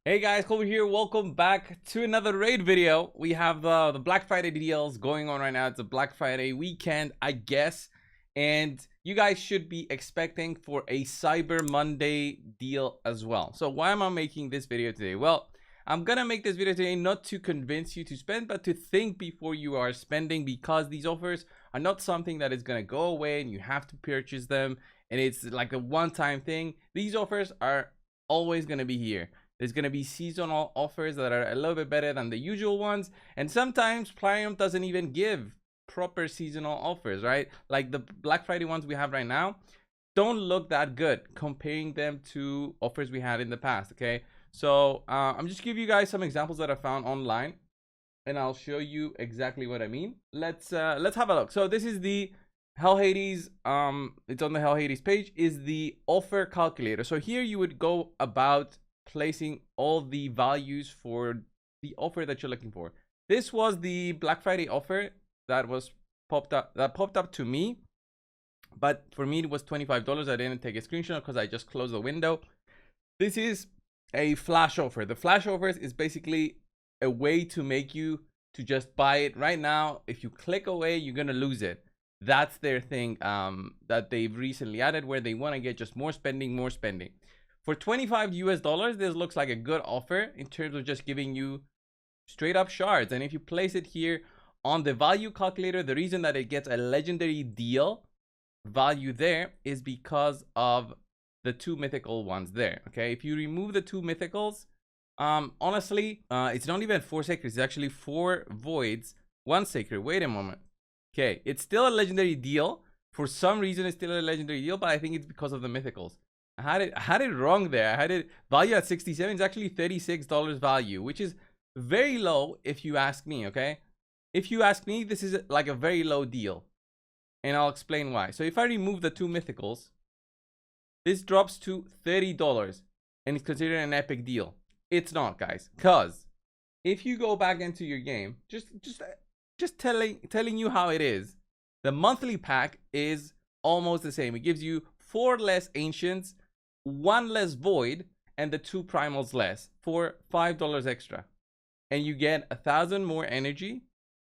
Hey guys, Colby here. Welcome back to another raid video. We have the Black Friday deals going on right now. It's a Black Friday weekend, I guess. And you guys should be expecting for a Cyber Monday deal as well. So why am I making this video today? Well, I'm gonna make this video today not to convince you to spend, but to think before you are spending, because these offers are not something that is gonna go away and you have to purchase them. And it's like a one-time thing. These offers are always gonna be here. There's going to be seasonal offers that are a little bit better than the usual ones. And sometimes Plarium doesn't even give proper seasonal offers, right? Like the Black Friday ones we have right now don't look that good comparing them to offers we had in the past, okay? So I'm just giving you guys some examples that I found online, and I'll show you exactly what I mean. Let's have a look. So this is the Hell Hades, it's on the Hell Hades page, is the offer calculator. So here you would go about placing all the values for the offer that you're looking for. This was the Black Friday offer that was popped up to me, but for me it was $25. I didn't take a screenshot because I just closed the window. This is a flash offer. The flash offers is basically a way to make you to just buy it right now. If you click away, you're gonna lose it. That's their thing that they've recently added, where they want to get just more spending. For 25 US dollars, this looks like a good offer in terms of just giving you straight up shards. And if you place it here on the value calculator, the reason that it gets a legendary deal value there is because of the two mythical ones there. Okay, if you remove the two mythicals, honestly, it's not even 4 sacred, it's actually 4 voids, 1 sacred. Wait a moment. Okay, it's still a legendary deal. For some reason, it's still a legendary deal, but I think it's because of the mythicals. I had it wrong there. I had it value at 67. It's actually $36 value, which is very low if you ask me, okay? If you ask me, this is like a very low deal. And I'll explain why. So if I remove the two mythicals, this drops to $30 and it's considered an epic deal. It's not, guys, because if you go back into your game, just telling you how it is, the monthly pack is almost the same. It gives you 4 less ancients, 1 less void, and the 2 primals less for $5 extra, and you get 1,000 more energy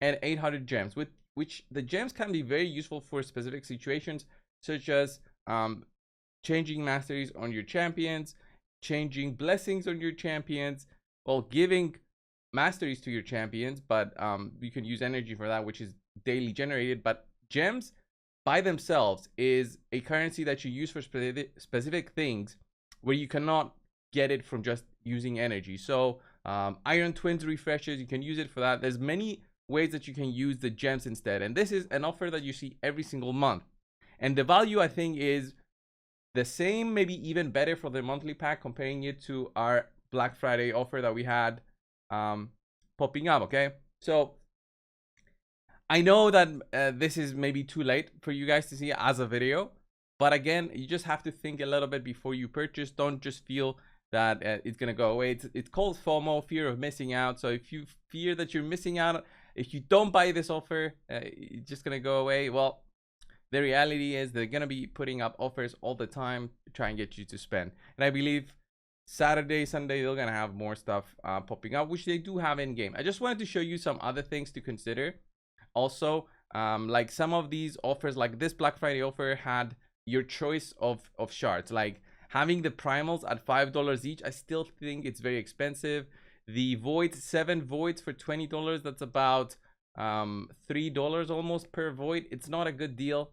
and 800 gems, with which the gems can be very useful for specific situations, such as changing masteries on your champions, changing blessings on your champions, well, giving masteries to your champions, but you can use energy for that, which is daily generated. But gems by themselves is a currency that you use for specific things, where you cannot get it from just using energy. So Iron Twins refreshes, you can use it for that. There's many ways that you can use the gems instead, and this is an offer that you see every single month, and the value I think is the same, maybe even better for the monthly pack, comparing it to our Black Friday offer that we had popping up. Okay, so I know that this is maybe too late for you guys to see as a video, but again, you just have to think a little bit before you purchase. Don't just feel that it's gonna go away. It's called FOMO, fear of missing out. So if you fear that you're missing out, if you don't buy this offer, it's just gonna go away. Well, the reality is they're gonna be putting up offers all the time to try and get you to spend. And I believe Saturday, Sunday, they're gonna have more stuff popping up, which they do have in game. I just wanted to show you some other things to consider. Also, like some of these offers, like this Black Friday offer, had your choice of shards. Like having the primals at $5 each, I still think it's very expensive. The voids, 7 voids for $20, that's about $3 almost per void. It's not a good deal.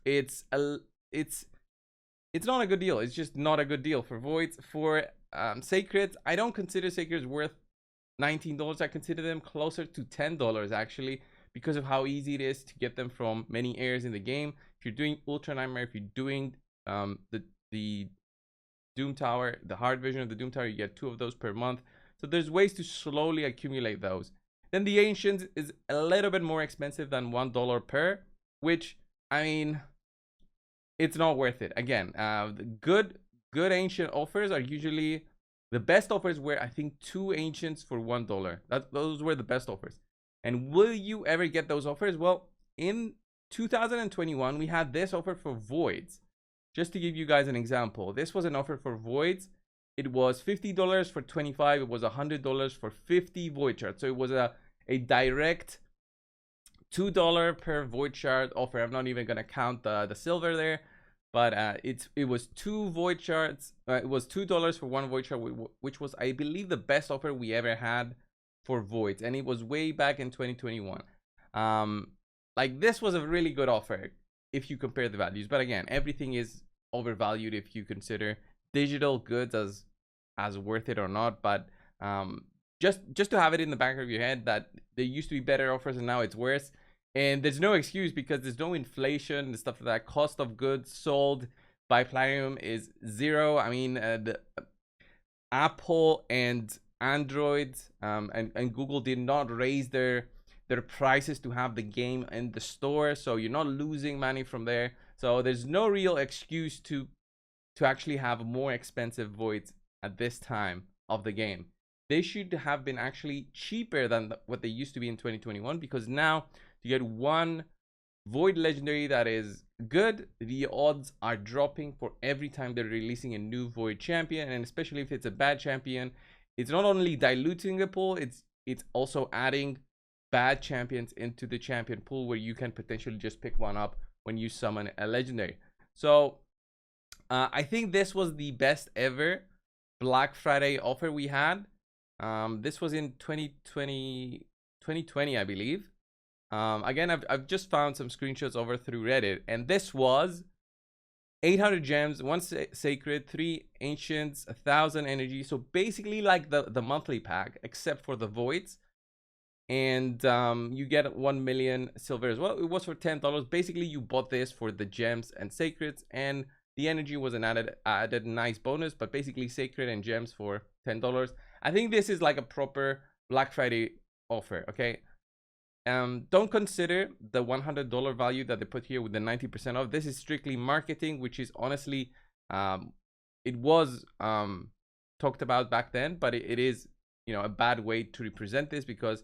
It's not a good deal. It's just not a good deal for voids. For sacreds, I don't consider sacreds worth $19. I consider them closer to $10 actually, because of how easy it is to get them from many areas in the game. If you're doing Ultra Nightmare, if you're doing the Doom Tower, the hard version of the Doom Tower, you get 2 of those per month. So there's ways to slowly accumulate those. Then the Ancients is a little bit more expensive than $1 per, which, I mean, it's not worth it. Again, the good Ancient offers are usually the best offers, where I think 2 Ancients for $1. Those were the best offers. And will you ever get those offers? Well, in 2021, we had this offer for voids. Just to give you guys an example, this was an offer for voids. it was $50 for 25. It was $100 for 50 void shards. So it was a direct $2 per void shard offer. I'm not even gonna count the silver there, but it was 2 void shards. It was $2 for 1 void shard, which was, I believe, the best offer we ever had for voids, and it was way back in 2021. Like, this was a really good offer if you compare the values, but again, everything is overvalued if you consider digital goods as worth it or not. But just to have it in the back of your head that there used to be better offers and now it's worse. And there's no excuse because there's no inflation and stuff like that. Cost of goods sold by Platinum is 0. I mean, the Apple and Android and Google did not raise their prices to have the game in the store, so you're not losing money from there. So there's no real excuse to actually have more expensive voids at this time of the game. They should have been actually cheaper than what they used to be in 2021, because now to get 1 void legendary that is good, the odds are dropping for every time they're releasing a new void champion. And especially if it's a bad champion, it's not only diluting the pool, it's also adding bad champions into the champion pool, where you can potentially just pick one up when you summon a legendary. So I think this was the best ever Black Friday offer we had. This was in 2020, I believe. Again, I've just found some screenshots over through Reddit, and this was 800 gems, 1 sacred, 3 ancients, 1,000 energy. So basically like the monthly pack, except for the voids. And you get 1 million silver as well. It was for $10. Basically, you bought this for the gems and sacreds, and the energy was an added nice bonus. But basically, sacred and gems for $10. I think this is like a proper Black Friday offer. Okay. Don't consider the $100 value that they put here with the 90% off. This is strictly marketing, which is honestly, it was talked about back then, but it is, you know, a bad way to represent this, because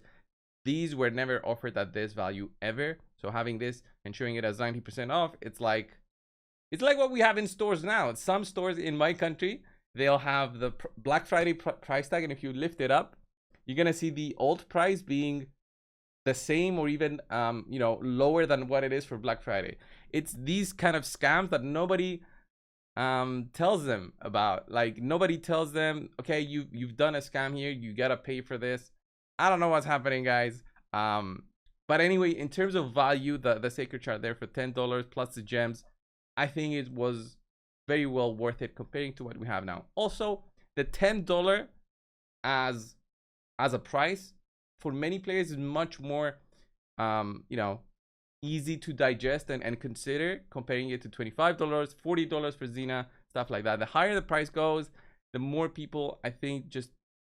these were never offered at this value ever. So having this and showing it as 90% off, it's like what we have in stores now. Some stores in my country, they'll have the Black Friday price tag, and if you lift it up, you're gonna see the old price being the same or even you know, lower than what it is for Black Friday. It's these kind of scams that nobody tells them about. Like, nobody tells them, okay, you've done a scam here, you gotta pay for this. I don't know what's happening, guys. But anyway, in terms of value, the sacred chart there for $10 plus the gems, I think it was very well worth it comparing to what we have now. Also, the $10 as a price for many players is much more you know, easy to digest and consider, comparing it to $25, $40 for Xena, stuff like that. The higher the price goes, the more people, I think, just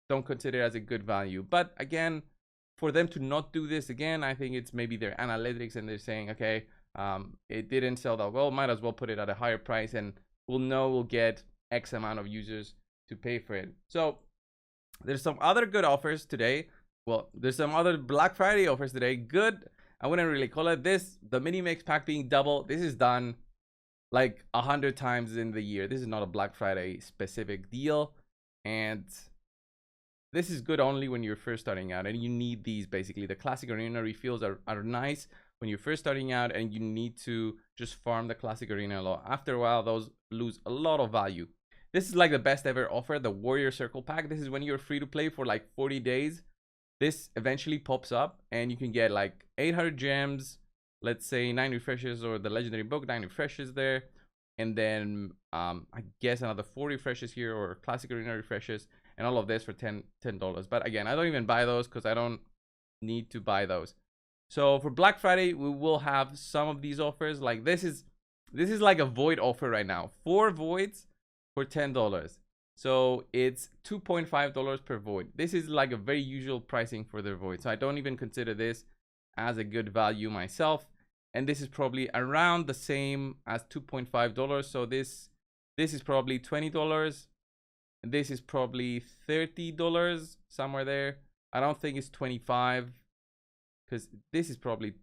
don't consider it as a good value. But again, for them to not do this again, I think it's maybe their analytics, and they're saying, okay, it didn't sell that well, might as well put it at a higher price, and we'll know we'll get X amount of users to pay for it. So there's some other good offers today. Well, there's some other Black Friday offers today. Good, I wouldn't really call it this. The mini mix pack being double, this is done like 100 times in the year. This is not a Black Friday specific deal, and this is good only when you're first starting out, and you need these. Basically, the classic arena refills are nice when you're first starting out, and you need to just farm the classic arena a lot. After a while, those lose a lot of value. This is like the best ever offer, the Warrior Circle pack. This is when you're free to play for like 40 days. This eventually pops up, and you can get like 800 gems, let's say 9 refreshes, or the legendary book, 9 refreshes there, and then I guess another 4 refreshes here, or classic arena refreshes, and all of this for $10. But again, I don't even buy those because I don't need to buy those. So for Black Friday, we will have some of these offers. Like this is like a void offer right now. 4 voids for $10. So it's $2.5 per void. This is like a very usual pricing for their void. So I don't even consider this as a good value myself. And this is probably around the same as $2.5. So this is probably $20. This is probably $30, somewhere there. I don't think it's 25, because this is probably,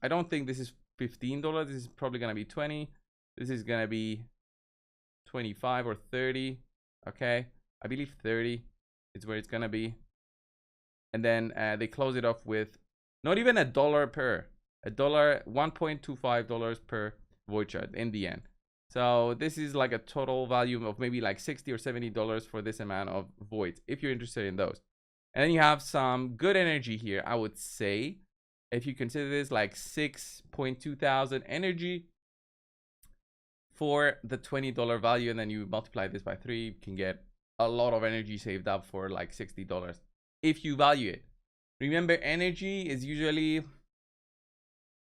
I don't think this is $15. This is probably gonna be 20. This is gonna be 25 or 30. Okay, I believe 30 is where it's gonna be. And then they close it off with not even $1 per, $1.25 per void shard in the end. So this is like a total value of maybe like $60 or $70 for this amount of voids, if you're interested in those. And then you have some good energy here, I would say. If you consider this like 6.2 thousand energy for the $20 value, and then you multiply this by 3, you can get a lot of energy saved up for like $60 if you value it. Remember, energy is usually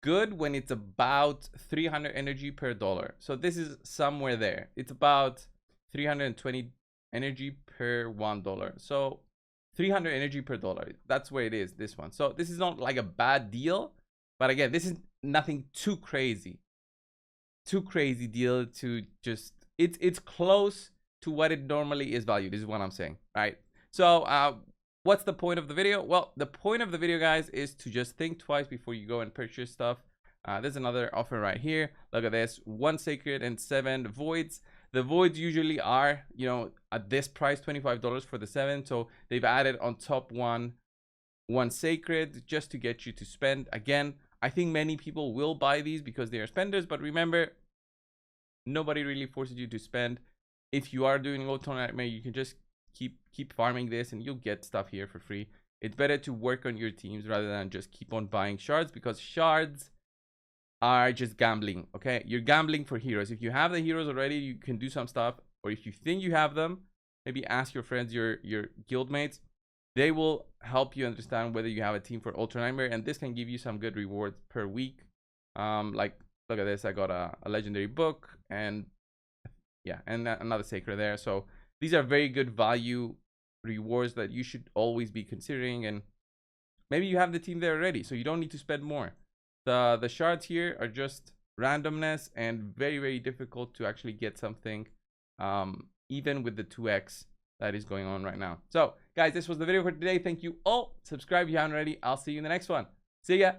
good when it's about 300 energy per dollar. So this is somewhere there. It's about 320 energy per $1. So 300 energy per dollar. That's where it is, this one. So this is not like a bad deal, but again, this is nothing too crazy deal to just, it's close to what it normally is valued, is what I'm saying, right? So what's the point of the video? Well, the point of the video, guys, is to just think twice before you go and purchase stuff. There's another offer right here. Look at this, 1 sacred and 7 voids. The voids usually are, you know, at this price, $25 for the 7. So they've added on top one sacred just to get you to spend. Again, I think many people will buy these because they are spenders, but remember, nobody really forces you to spend. If you are doing Auto Nightmare, you can just keep farming this and you'll get stuff here for free. It's better to work on your teams rather than just keep on buying shards, because shards are just gambling. Okay, you're gambling for heroes. If you have the heroes already, you can do some stuff, or if you think you have them, maybe ask your friends, your guild mates. They will help you understand whether you have a team for Ultra Nightmare, and this can give you some good rewards per week. Like, look at this, I got a legendary book, and yeah, and another sacred there. So these are very good value rewards that you should always be considering. And maybe you have the team there already, so you don't need to spend more. The shards here are just randomness and very, very difficult to actually get something, even with the 2x that is going on right now. So guys, this was the video for today. Thank you all. Subscribe if you haven't already. I'll see you in the next one. See ya.